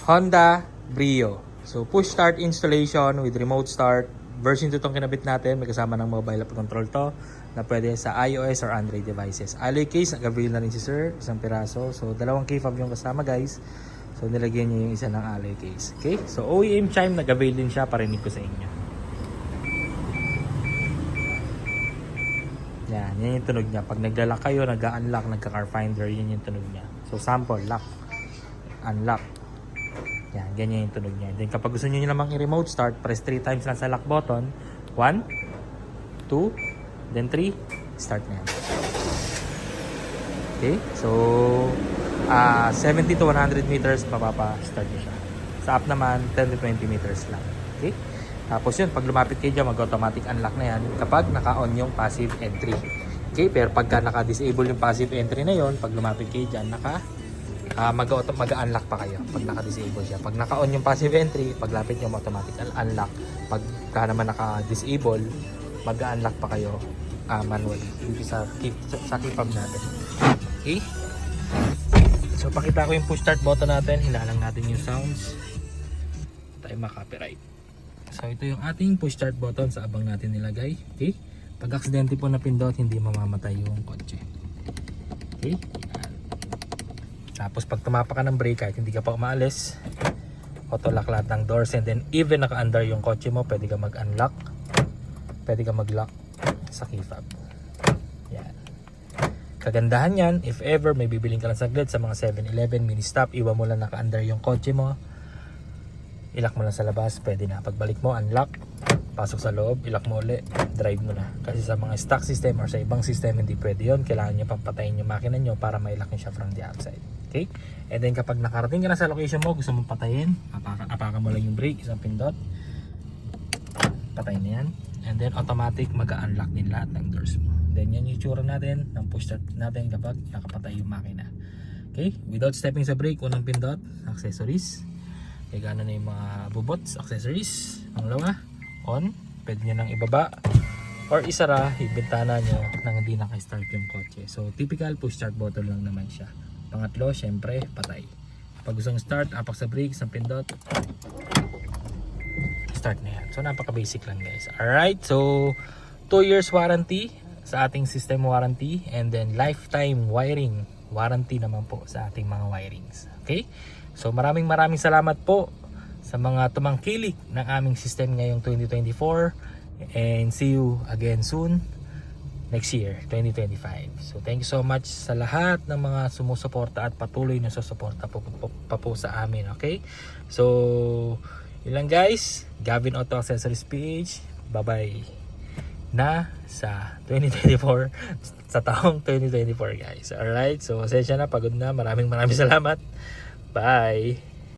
Honda Brio. So push start installation with remote start. Version 2 itong kinabit natin. May kasama ng mobile app control to na pwede sa iOS or Android devices. Alloy case, nag-avail na rin si sir. Isang piraso. So dalawang key fob yung kasama guys. So nilagyan niya yung isa ng alloy case. Okay? So OEM chime, nag-avail din siya. Parinig ko sa inyo. Yan yung tunog niya. Pag naglalak kayo, nag-unlock, nagka-car finder, yun yung tunog niya. So sample, lock, unlock. Yan, ganyan yung tunog niya. Then kapag gusto niyo namang i-remote start, press 3 times lang sa lock button. 1, 2, then 3, start na yan. Okay, so 70 to 100 meters mapapa-start niyo siya. Sa up naman, 10 to 20 meters lang. Okay, tapos yun, pag lumapit kayo dyan, mag-automatic unlock na yan kapag naka-on yung passive entry. Okay, pero pagka naka-disable yung passive entry na yon, pag lumapit kayo dyan, mag-unlock pa kayo pag naka-disable siya. Pag naka-on yung passive entry, paglapit nyo automatic unlock. Pagka naman naka-disable, mag-unlock pa kayo manually dito sa key fob natin. Okay? So pakita ko yung push start button natin. Hinalang natin yung sounds. Tayo ma-copyright. So ito yung ating push start button sa abang natin nilagay. Okay? Pag aksidente po na pindot, hindi mamamatay yung kotse. Okay? Tapos pag tumapa ka ng brake, kahit hindi ka pa umaalis, auto-lock lahat ng doors, and then even naka-under yung kotse mo, pwede ka mag-unlock, pwede ka mag-lock sa key fob. Yan. Kagandahan yan, if ever may bibiling ka lang saglit sa mga 7-Eleven, mini-stop, iwan mo lang naka-under yung kotse mo, ilock mo lang sa labas, pwede na. Pagbalik mo, unlock, pasok sa loob, ilock mo ulit, drive mo na. Kasi sa mga stock system or sa ibang system, hindi pwede yun. Kailangan nyo papatayin yung makina nyo para mailock nyo siya from the outside. Okay? And then kapag nakarating ka na sa location mo, gusto mong patayin, apakan mo lang yung brake, isang pindot, patayin na yan. And then automatic mag-unlock din lahat ng doors mo. Then yan yung itsura natin ng push start natin kapag nakapatay yung makina. Okay? Without stepping sa brake, unang pindot, accessories. Okay, gano'n na yung mga bubots, accessories. Pangalawa, on, pwede nyo nang ibaba or isara yung bintana nyo nang hindi naka-start yung kotse. So typical push start button lang naman siya. Pangatlo, syempre, patay. Pag gustong start, apak sa brake, isang pindot, start na yan. So napaka-basic lang guys. Alright, so 2 years warranty sa ating system warranty, and then lifetime wiring warranty naman po sa ating mga wirings. Okay? So maraming salamat po sa mga tumangkilik ng aming system ngayong 2024, and see you again soon next year, 2025. So thank you so much sa lahat ng mga sumusuporta at patuloy na susuporta pa po sa amin. Okay? So yun lang guys, Gavin Auto Accessories PH. Bye bye na sa 2024, sa taong 2024 guys. Alright, so pasensya na, pagod na. Maraming salamat. Bye.